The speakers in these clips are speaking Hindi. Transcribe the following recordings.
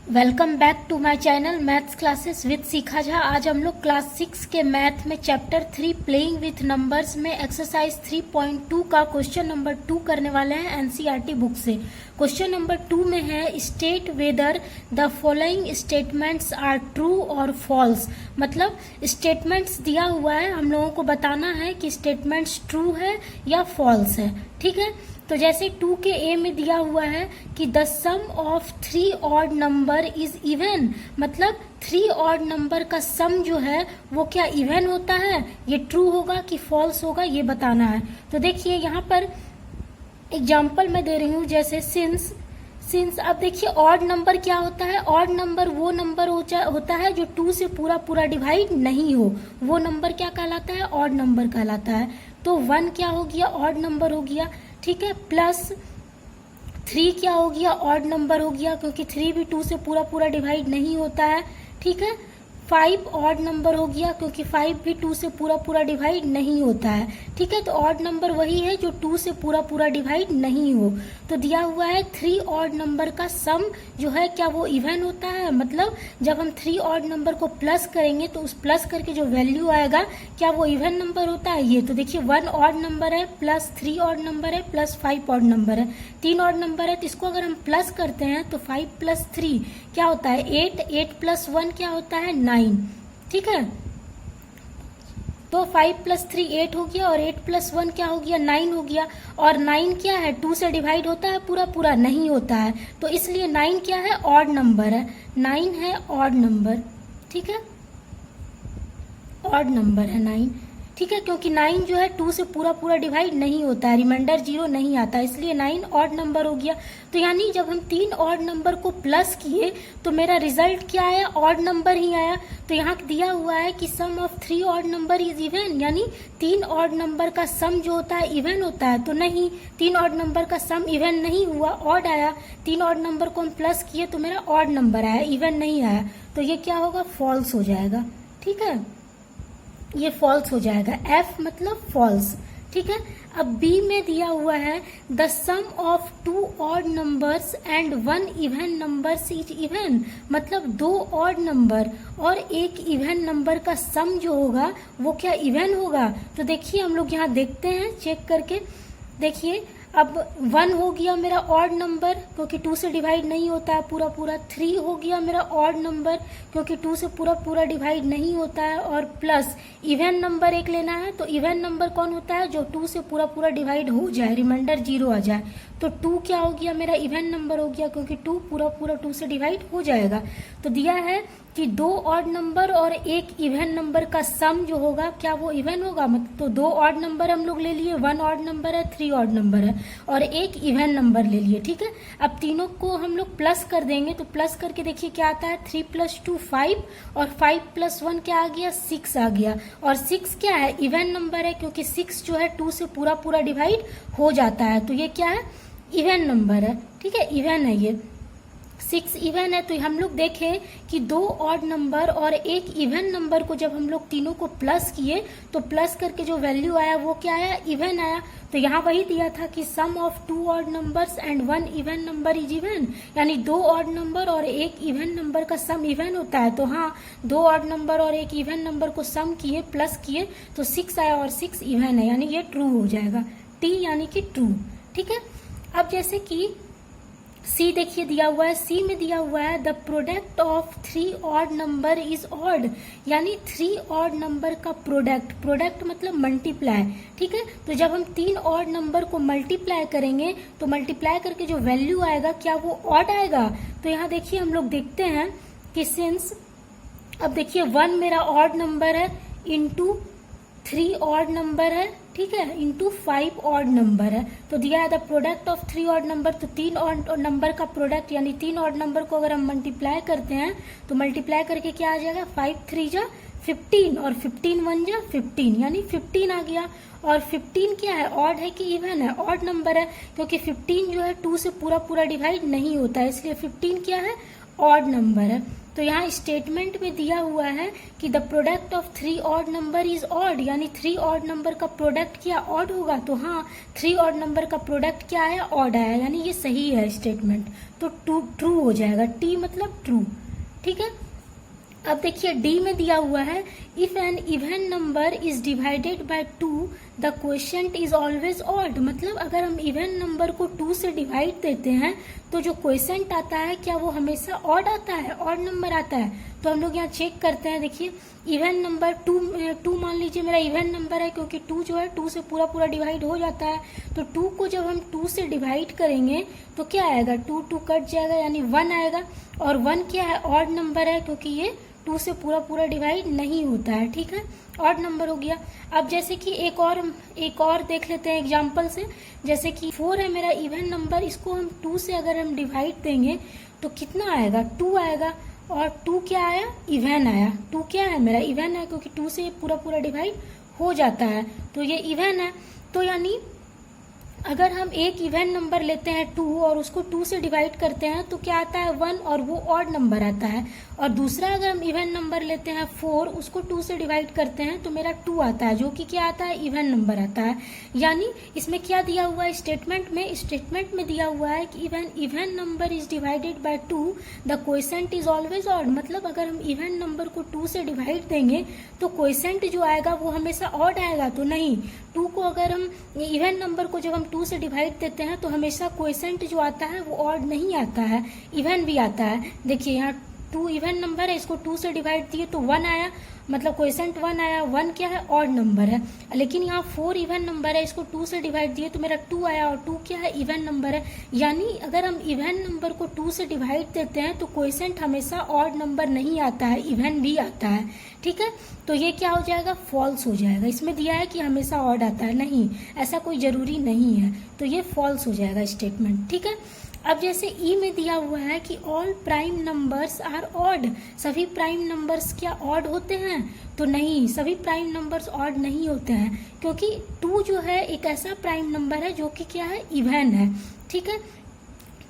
Welcome back to my channel maths classes with Shikha Jha. आज हम लोग क्लास 6 के मैथ में चैप्टर 3 प्लेइंग विथ नंबर्स में एक्सरसाइज 3.2 का क्वेश्चन नंबर 2 करने वाले हैं एनसीईआरटी बुक से। क्वेश्चन नंबर 2 में है state whether the following statements are true और फॉल्स। मतलब स्टेटमेंट्स दिया हुआ है, हम लोगों को बताना है कि स्टेटमेंट्स ट्रू है या फॉल्स है। ठीक है, तो जैसे 2 के ए में दिया हुआ है कि the sum of 3 odd number is even, मतलब 3 ऑड नंबर का सम जो है वो क्या इवन होता है, ये ट्रू होगा कि फॉल्स होगा ये बताना है। तो देखिए यहाँ पर एग्जाम्पल मैं दे रही हूँ, जैसे सिंस अब देखिए ऑड नंबर क्या होता है, ऑड नंबर वो नंबर होता है जो 2 से पूरा डिवाइड नहीं हो, वो नंबर क्या कहलाता है, ऑड नंबर कहलाता है। तो 1 क्या हो गया, ऑड नंबर हो गया। ठीक है, प्लस 3 क्या हो गया, ऑड नंबर हो गया क्योंकि 3 भी 2 से पूरा डिवाइड नहीं होता है। ठीक है, 5 ऑड नंबर हो गया क्योंकि 5 भी 2 से पूरा डिवाइड नहीं होता है। ठीक है, तो ऑड नंबर वही है जो 2 से पूरा डिवाइड नहीं हो। तो दिया हुआ है 3 ऑड नंबर का सम जो है क्या वो इवन होता है, मतलब जब हम 3 ऑड नंबर को प्लस करेंगे तो उस प्लस करके जो वैल्यू आएगा क्या वो इवन नंबर होता है। ये तो देखिए 1 ऑड नंबर है प्लस 3 ऑड नंबर है प्लस 5 ऑड नंबर है, 3 ऑड नंबर है तो इसको अगर हम प्लस करते हैं तो 5 प्लस 3 क्या होता है 8, 8 प्लस 1 क्या होता है 9। ठीक है, तो 5 प्लस 3 8 हो गया और 8 प्लस 1 क्या हो गया 9 हो गया। और 9 क्या है 2 से डिवाइड होता है पूरा नहीं होता है, तो इसलिए 9 क्या है ऑड नंबर है, 9 है ऑड नंबर। ठीक है, ऑड नंबर है 9। ठीक है, क्योंकि 9 जो है 2 से पूरा डिवाइड नहीं होता है, रिमाइंडर 0 नहीं आता, इसलिए 9 ऑड नंबर हो गया। तो यानी जब हम 3 ऑड नंबर को प्लस किए तो मेरा रिजल्ट क्या आया, ऑड नंबर ही आया। तो यहाँ दिया हुआ है कि sum of 3 odd number is even, यानी 3 ऑड नंबर का सम जो होता है इवन होता है। तो नहीं, 3 ऑड नंबर का सम इवन नहीं हुआ, ऑड आया। 3 ऑड नंबर को हम प्लस किए तो मेरा ऑड नंबर आया, इवन नहीं आया, तो ये क्या होगा फॉल्स हो जाएगा। ठीक है, ये फॉल्स हो जाएगा, एफ मतलब फॉल्स। ठीक है, अब बी में दिया हुआ है the sum of 2 odd numbers and 1 even numbers is even, मतलब 2 ऑड नंबर और 1 इवन नंबर का सम जो होगा वो क्या इवन होगा। तो देखिए हम लोग यहाँ देखते हैं चेक करके, देखिए अब 1 हो गया मेरा ऑड नंबर क्योंकि 2 से डिवाइड नहीं होता है पूरा। 3 हो गया मेरा ऑड नंबर क्योंकि 2 से पूरा डिवाइड नहीं होता है, और प्लस इवन नंबर एक लेना है। तो इवन नंबर कौन होता है जो 2 से पूरा डिवाइड हो जाए, रिमाइंडर 0 आ जाए। तो 2 क्या हो गया मेरा इवन नंबर हो गया क्योंकि 2 पूरा 2 से डिवाइड हो जाएगा। तो दिया है कि 2 ऑड नंबर और 1 इवन नंबर का सम जो होगा क्या वो इवन होगा। मतलब तो 2 ऑड नंबर हम लोग ले लिए, 1 ऑड नंबर है, 3 ऑड नंबर है और 1 इवन नंबर ले लिए। ठीक है, अब तीनों को हम लोग प्लस कर देंगे, तो प्लस करके देखिए क्या आता है 3 + 2 5 और 5 + 1 क्या आ गया 6 आ गया। और 6 क्या है इवन नंबर है क्योंकि 6 जो है 2 से पूरा डिवाइड हो जाता है, तो ये क्या है इवन नंबर है। ठीक है, इवन है, ये 6 इवन है। तो हम लोग देखें कि 2 ऑड नंबर और 1 इवन नंबर को जब हम लोग तीनों को प्लस किए तो प्लस करके जो वैल्यू आया वो क्या आया इवन आया। तो यहाँ वही दिया था कि sum of 2 odd numbers and 1 even number is even, यानी 2 ऑड नंबर और 1 इवन नंबर का सम इवन होता है। तो हाँ, 2 ऑड नंबर और 1 इवन नंबर को सम किए प्लस किए तो 6 आया और 6 इवन है, यानी ये ट्रू हो जाएगा, टी यानी कि ट्रू। ठीक है, अब जैसे कि सी देखिए दिया हुआ है, सी में दिया हुआ है the product of 3 odd number is odd, यानी 3 ऑड नंबर का प्रोडक्ट मतलब मल्टीप्लाई। ठीक है, तो जब हम 3 ऑड नंबर को मल्टीप्लाई करेंगे तो मल्टीप्लाई करके जो वैल्यू आएगा क्या वो ऑड आएगा। तो यहाँ देखिए हम लोग देखते हैं कि सिंस अब देखिए 1 मेरा ऑड नंबर है इंटू 3 ऑड नंबर है, ठीक है, इंटू 5 ऑड नंबर है। तो दिया है the product of 3 odd number, तो 3 ऑड नंबर का प्रोडक्ट यानी 3 ऑड नंबर को अगर हम मल्टीप्लाई करते हैं तो मल्टीप्लाई करके क्या आ जाएगा 5 3 जा 15 और 15 1 जा 15, यानी 15 आ गया। और 15 क्या है ऑड है कि इवन है, ऑड नंबर है क्योंकि 15 जो है 2 से पूरा डिवाइड नहीं होता है, इसलिए 15 क्या है ऑड नंबर है। तो यहाँ स्टेटमेंट में दिया हुआ है कि the product of 3 odd number is odd, यानी 3 ऑड नंबर का प्रोडक्ट क्या ऑड होगा। तो हाँ, 3 ऑड नंबर का प्रोडक्ट क्या आया, ऑड आया, यानी ये सही है स्टेटमेंट। तो ट्रू हो जाएगा, टी मतलब ट्रू। ठीक है, अब देखिए डी में दिया हुआ है if an even number is divided by 2 the quotient is always odd. मतलब अगर हम इवन नंबर को 2 से डिवाइड देते हैं तो जो क्वोशिएंट आता है क्या वो हमेशा ऑड आता है, ऑड नंबर आता है। तो हम लोग यहाँ चेक करते हैं, देखिए इवन नंबर 2 मान लीजिए मेरा इवन नंबर है, क्योंकि 2 जो है 2 से पूरा डिवाइड हो जाता है। तो 2 को जब हम 2 से डिवाइड करेंगे तो क्या आएगा, 2 कट जाएगा यानी 1 आएगा। और 1 क्या है, ऑड नंबर है, क्योंकि ये 2 से पूरा डिवाइड नहीं होता है। ठीक है, ऑड नंबर हो गया। अब जैसे कि एक और देख लेते हैं एग्जांपल से। जैसे कि 4 है मेरा इवन नंबर, इसको हम 2 से अगर हम डिवाइड देंगे तो कितना आएगा, 2 आएगा। और 2 क्या आया, इवन आया। 2 क्या है मेरा, इवन है, क्योंकि 2 से पूरा डिवाइड हो जाता है, तो ये इवन है। तो यानी अगर हम एक इवन नंबर लेते हैं 2 और उसको 2 से डिवाइड करते हैं तो क्या आता है, 1, और वो ऑड नंबर आता है। और दूसरा अगर हम इवन नंबर लेते हैं 4, उसको 2 से डिवाइड करते हैं तो मेरा 2 आता है, जो कि क्या आता है, इवन नंबर आता है। यानी इसमें क्या दिया हुआ है स्टेटमेंट में दिया हुआ है कि even number is divided by 2 the quotient is always odd. मतलब अगर हम इवन नंबर को 2 से डिवाइड देंगे तो क्वोशिएंट जो आएगा वो हमेशा ऑड आएगा। तो नहीं, 2 को अगर हम इवन नंबर को जब हम 2 से डिवाइड देते हैं तो हमेशा क्वोशिएंट जो आता है वो ऑड नहीं आता है, इवन भी आता है। देखिए यहाँ 2 इवन नंबर है, इसको 2 से डिवाइड दिए तो 1 आया, मतलब क्वोशिएंट 1 आया। 1 क्या है, ऑड नंबर है। लेकिन यहाँ 4 इवन नंबर है, इसको 2 से डिवाइड दिए तो मेरा 2 आया, और 2 क्या है, इवन नंबर है। यानी अगर हम इवन नंबर को 2 से डिवाइड देते हैं तो क्वोशिएंट हमेशा ऑड नंबर नहीं आता है, इवन भी आता है। ठीक है, तो ये क्या हो जाएगा, फॉल्स हो जाएगा। इसमें दिया है कि हमेशा ऑड आता है, नहीं, ऐसा कोई जरूरी नहीं है, तो ये फॉल्स हो जाएगा स्टेटमेंट। ठीक है, अब जैसे ई में दिया हुआ है कि all prime numbers are odd, सभी प्राइम नंबर्स क्या ऑड होते हैं। तो नहीं, सभी प्राइम नंबर्स ऑड नहीं होते हैं, क्योंकि 2 जो है एक ऐसा प्राइम नंबर है जो कि क्या है, इवन है। ठीक है,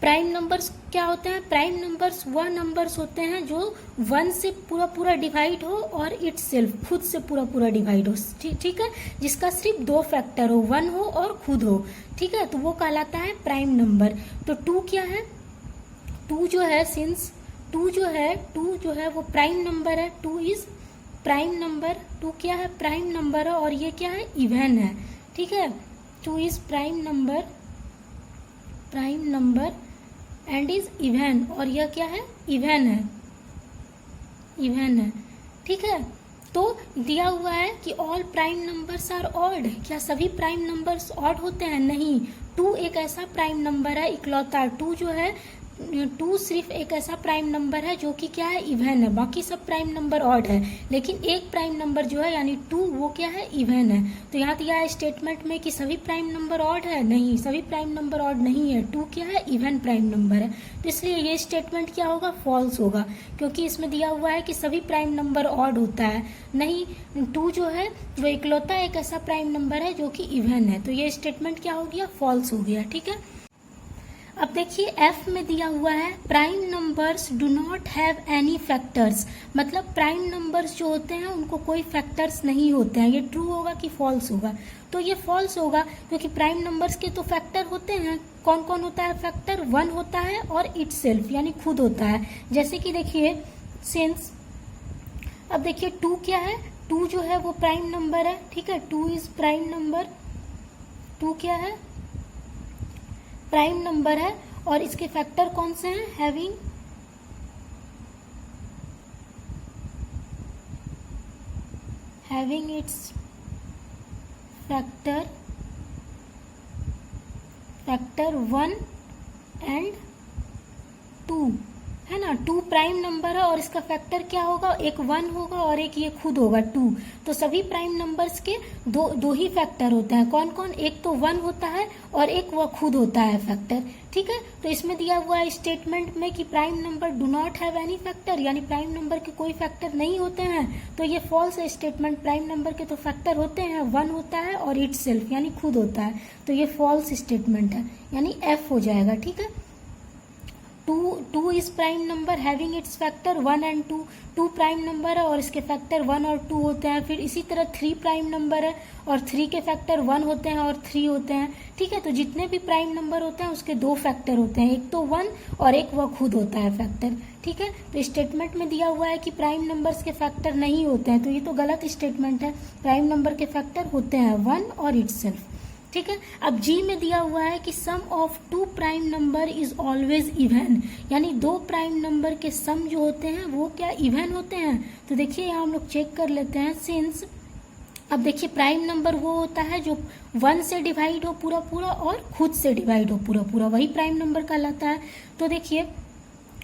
प्राइम नंबर्स क्या होते हैं, प्राइम नंबर्स वह नंबर्स होते हैं जो 1 से पूरा डिवाइड हो और इटसेल्फ खुद से पूरा डिवाइड हो। ठीक है, जिसका सिर्फ 2 फैक्टर हो, 1 हो और खुद हो। ठीक है, तो वो कहलाता है प्राइम नंबर। तो 2 क्या है, 2 जो है, सिंस 2 जो है वो प्राइम नंबर है, 2 इज प्राइम नंबर। 2 क्या है, प्राइम नंबर है, और ये क्या है, इवन है। ठीक है, 2 is prime number and is even, और यह क्या है, इवन है। ठीक है, तो दिया हुआ है कि all prime numbers are odd, क्या सभी प्राइम नंबर्स ऑड होते हैं, नहीं। 2 एक ऐसा प्राइम नंबर है इकलौता, 2 जो है 2 सिर्फ एक ऐसा प्राइम नंबर है जो कि क्या है, इवन है। बाकी सब प्राइम नंबर ऑड है, लेकिन एक प्राइम नंबर जो है यानी 2 वो क्या है, इवन है। तो यहाँ दिया है स्टेटमेंट में कि सभी प्राइम नंबर ऑड है, नहीं, सभी प्राइम नंबर ऑड नहीं है, 2 क्या है, इवन प्राइम नंबर है। तो इसलिए ये स्टेटमेंट क्या होगा, फॉल्स होगा, क्योंकि इसमें दिया हुआ है कि सभी प्राइम नंबर ऑड होता है, नहीं। 2 जो है वो इकलौता एक ऐसा प्राइम नंबर है जो कि इवन है, तो ये स्टेटमेंट क्या हो गया, फॉल्स हो गया। ठीक है, अब देखिए एफ में दिया हुआ है prime numbers do not have any factors. मतलब प्राइम नंबर्स जो होते हैं उनको कोई फैक्टर्स नहीं होते हैं। ये ट्रू होगा कि फॉल्स होगा, तो ये फॉल्स होगा, क्योंकि प्राइम नंबर्स के तो फैक्टर होते हैं। कौन कौन होता है फैक्टर, 1 होता है और इटसेल्फ यानी खुद होता है। जैसे कि देखिए सिंस, अब देखिए 2 क्या है, 2 जो है वो प्राइम नंबर है। ठीक है, 2 इज प्राइम नंबर, 2 क्या है, प्राइम नंबर है, और इसके फैक्टर कौन से हैं, हैविंग इट्स फैक्टर 1 एंड 2 है ना। 2 प्राइम नंबर है और इसका फैक्टर क्या होगा, एक 1 होगा और एक ये खुद होगा 2। तो सभी प्राइम नंबर्स के दो ही फैक्टर होते हैं। कौन कौन, एक तो 1 होता है और एक वह खुद होता है फैक्टर। ठीक है, तो इसमें दिया हुआ है स्टेटमेंट में कि prime number do not have any factor, यानी प्राइम नंबर के कोई फैक्टर नहीं होते हैं। तो ये फॉल्स है स्टेटमेंट, प्राइम नंबर के तो फैक्टर होते हैं, 1 होता है और इटसेल्फ यानी खुद होता है। तो ये फॉल्स स्टेटमेंट है, यानी एफ हो जाएगा। ठीक है, two is prime number having its factor 1 and 2, 2 prime number है और इसके फैक्टर 1 और 2 होते हैं। फिर इसी तरह 3 प्राइम नंबर है और 3 के फैक्टर 1 होते हैं और 3 होते हैं। ठीक है, तो जितने भी प्राइम नंबर होते हैं उसके 2 फैक्टर होते हैं, एक तो 1 और एक वह खुद होता है फैक्टर। ठीक है, तो स्टेटमेंट में दिया हुआ है कि प्राइम नंबर्स के फैक्टर नहीं होते हैं, तो ये तो गलत स्टेटमेंट है। प्राइम नंबर के फैक्टर होते हैं 1 और इटसेल्फ। ठीक है, अब जी में दिया हुआ है कि sum of 2 prime number is always even, यानी 2 प्राइम नंबर के सम जो होते हैं वो क्या इवन होते हैं। तो देखिए यहाँ हम लोग चेक कर लेते हैं। सिंस अब देखिए प्राइम नंबर वो होता है जो 1 से डिवाइड हो पूरा पूरा और खुद से डिवाइड हो पूरा पूरा, वही प्राइम नंबर कहलाता है। तो देखिए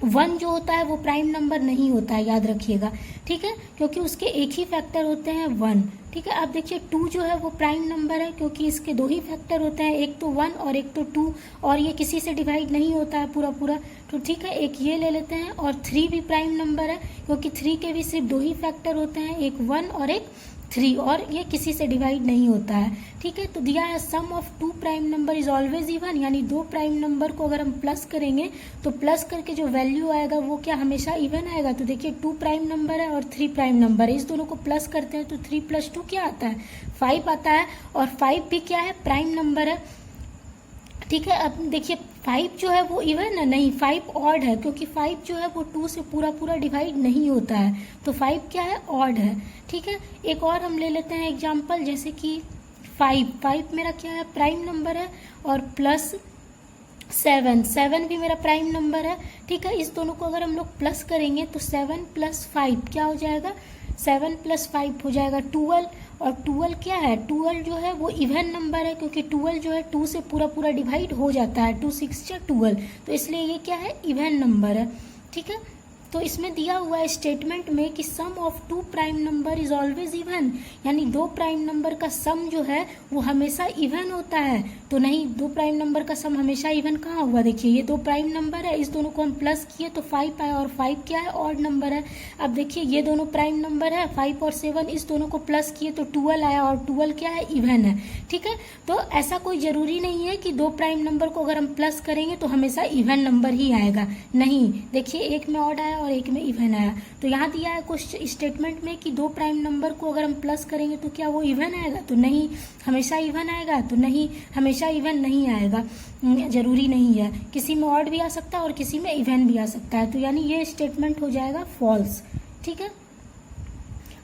1 जो होता है वो प्राइम नंबर नहीं होता है, याद रखिएगा। ठीक है, क्योंकि उसके एक ही फैक्टर होते हैं 1। ठीक है, अब देखिए 2 जो है वो प्राइम नंबर है क्योंकि इसके 2 ही फैक्टर होते हैं, एक तो 1 और एक तो 2, और ये किसी से डिवाइड नहीं होता है पूरा पूरा। तो ठीक है, एक ये ले लेते हैं। और 3 भी प्राइम नंबर है क्योंकि 3 के भी सिर्फ 2 ही फैक्टर होते हैं, एक 1 और एक 3, और ये किसी से डिवाइड नहीं होता है। ठीक है, तो दिया है sum of 2 prime number is always even, यानी 2 प्राइम नंबर को अगर हम प्लस करेंगे तो प्लस करके जो वैल्यू आएगा वो क्या हमेशा इवन आएगा। तो देखिए 2 प्राइम नंबर है और 3 प्राइम नंबर है, इस दोनों को प्लस करते हैं तो 3 + 2 क्या आता है, 5 आता है। और 5 भी क्या है, प्राइम नंबर है। ठीक है, अब देखिए 5 जो है वो इवन है नहीं, 5 ऑड है क्योंकि 5 जो है वो 2 से पूरा पूरा डिवाइड नहीं होता है, तो 5 क्या है, ऑड है। ठीक है, एक और हम ले लेते हैं एग्जांपल, जैसे कि 5 मेरा क्या है, प्राइम नंबर है, और प्लस 7 भी मेरा प्राइम नंबर है। ठीक है, इस दोनों को अगर हम लोग प्लस करेंगे तो 7 + 5 क्या हो जाएगा, 7 + 5 हो जाएगा 12। और 12 क्या है, 12 जो है वो इवन नंबर है क्योंकि 12 जो है 2 से पूरा पूरा डिवाइड हो जाता है, 2 6 12, तो इसलिए ये क्या है, इवन नंबर है। ठीक है, तो इसमें दिया हुआ है स्टेटमेंट में कि sum of 2 prime number is always even, यानी 2 प्राइम नंबर का सम जो है वो हमेशा इवन होता है। तो नहीं, 2 प्राइम नंबर का सम हमेशा इवन कहाँ हुआ, देखिए ये 2 प्राइम नंबर है, इस दोनों को हम प्लस किए तो 5 आया, और 5 क्या है, ऑड नंबर है। अब देखिए ये दोनों प्राइम नंबर है, 5 और 7, इस दोनों को प्लस किए तो 12 आया, और 12 क्या है, इवन है। ठीक है, तो ऐसा कोई जरूरी नहीं है कि 2 प्राइम नंबर को अगर हम प्लस करेंगे तो हमेशा इवन नंबर ही आएगा, नहीं। देखिए एक में ऑड आया और एक में इवन आया, तो यहाँ दिया है कुछ स्टेटमेंट में कि 2 प्राइम नंबर को अगर हम प्लस करेंगे तो क्या वो इवन आएगा, तो नहीं। हमेशा इवन आएगा, तो नहीं, हमेशा इवन नहीं आएगा, जरूरी नहीं है। किसी में ऑड भी आ सकता है और किसी में इवन भी आ सकता है, तो यानी ये स्टेटमेंट हो जाएगा फॉल्स। ठीक है,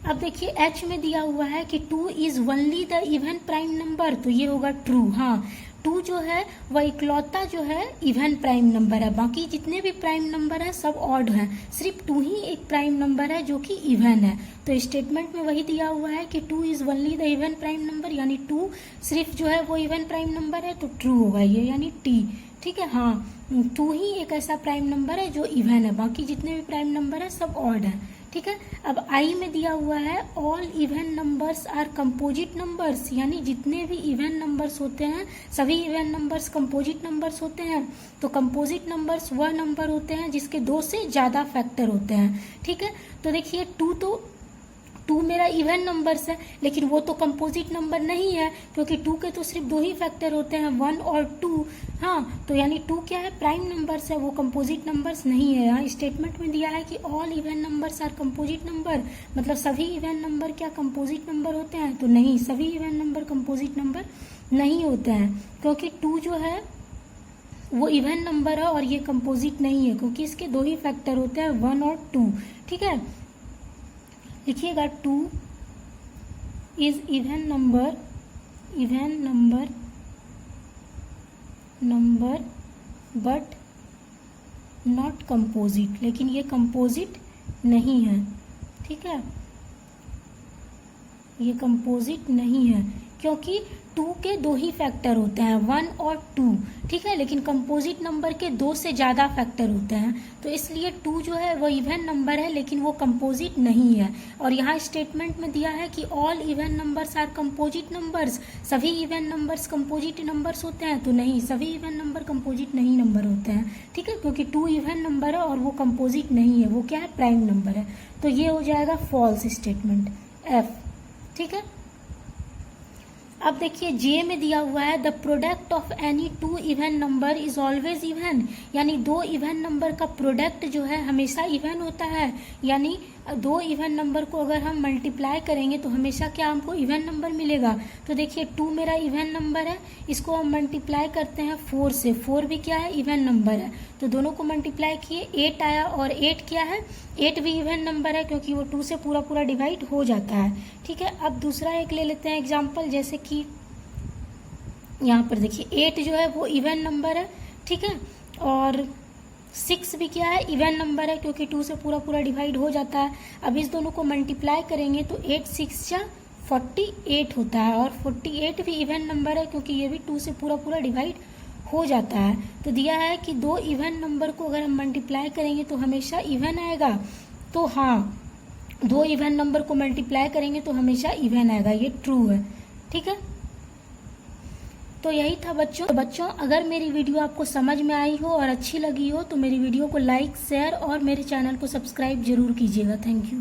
अब देखिए एच में दिया हुआ है कि 2 is only the even prime number, तो ये होगा ट्रू। हाँ, 2 जो है वह इकलौता जो है इवन प्राइम नंबर है, बाकी जितने भी प्राइम नंबर है सब ऑड हैं, सिर्फ 2 ही एक प्राइम नंबर है जो कि इवन है। तो स्टेटमेंट में वही दिया हुआ है कि 2 is only the even prime number, यानी 2 सिर्फ जो है वो इवन प्राइम नंबर है, तो ट्रू होगा ये, यानी टी। ठीक है, हाँ 2 ही एक ऐसा प्राइम नंबर है जो इवन है, बाकी जितने भी प्राइम नंबर है सब ऑड है। ठीक है, अब आई में दिया हुआ है all even numbers are composite numbers, यानी जितने भी इवन नंबर्स होते हैं सभी इवन नंबर्स कंपोजिट नंबर्स होते हैं। तो कंपोजिट नंबर्स वह नंबर होते हैं जिसके 2 से ज़्यादा फैक्टर होते हैं। ठीक है, तो देखिए 2 मेरा इवन नंबर्स है, लेकिन वो तो कंपोजिट नंबर नहीं है क्योंकि 2 के तो सिर्फ 2 ही फैक्टर होते हैं, 1 और 2। हाँ, तो यानी 2 क्या है, प्राइम नंबर्स है, वो कंपोजिट नंबर्स नहीं है। यहाँ स्टेटमेंट में दिया है कि all even numbers are composite number, मतलब सभी इवन नंबर क्या कंपोजिट नंबर होते हैं, तो नहीं, सभी इवन नंबर कंपोजिट नंबर नहीं होते हैं क्योंकि 2 जो है वो इवन नंबर है और ये कंपोजिट नहीं है क्योंकि इसके 2 ही फैक्टर होते हैं, 1 और 2। ठीक है, लिखिएगा 2 is even number but not composite, लेकिन ये कंपोजिट नहीं है। ठीक है, ये कंपोजिट नहीं है क्योंकि 2 के 2 ही फैक्टर होते हैं, 1 और 2। ठीक है, लेकिन कंपोजिट नंबर के 2 से ज़्यादा फैक्टर होते हैं, तो इसलिए 2 जो है वो इवन नंबर है लेकिन वो कंपोजिट नहीं है। और यहाँ स्टेटमेंट में दिया है कि all even numbers are composite numbers, सभी इवन नंबर्स कंपोजिट नंबर्स होते हैं, तो नहीं, सभी इवन नंबर कंपोजिट नहीं नंबर होते हैं। ठीक है, क्योंकि 2 इवन नंबर है और वो कंपोजिट नहीं है, वो क्या है, प्राइम नंबर है। तो ये हो जाएगा फॉल्स स्टेटमेंट, एफ। ठीक है, अब देखिए जे में दिया हुआ है the product of any two even number is always even, यानी दो इवन नंबर का प्रोडक्ट जो है हमेशा इवन होता है। यानी दो इवन नंबर को अगर हम मल्टीप्लाई करेंगे तो हमेशा क्या हमको इवन नंबर मिलेगा। तो देखिए 2 मेरा इवन नंबर है, इसको हम मल्टीप्लाई करते हैं 4 से, 4 भी क्या है इवन नंबर है, तो दोनों को मल्टीप्लाई किए 8 आया, और 8 क्या है 8 भी इवन नंबर है क्योंकि वो 2 से पूरा पूरा डिवाइड हो जाता है। ठीक है, अब दूसरा एक ले लेते हैं एग्जाम्पल, जैसे कि यहाँ पर देखिए 8 जो है वो इवन नंबर है। ठीक है, और 6 भी क्या है इवन नंबर है क्योंकि 2 से पूरा पूरा डिवाइड हो जाता है। अब इस दोनों को मल्टीप्लाई करेंगे तो 8 6 जा 48 होता है, और 48 भी इवन नंबर है क्योंकि ये भी 2 से पूरा पूरा डिवाइड हो जाता है। तो दिया है कि दो इवन नंबर को अगर हम मल्टीप्लाई करेंगे तो हमेशा इवन आएगा। तो हाँ, दो इवन नंबर को मल्टीप्लाई करेंगे तो हमेशा इवन आएगा, ये ट्रू है। ठीक है, तो यही था बच्चों अगर मेरी वीडियो आपको समझ में आई हो और अच्छी लगी हो तो मेरी वीडियो को लाइक शेयर और मेरे चैनल को सब्सक्राइब जरूर कीजिएगा। Thank you.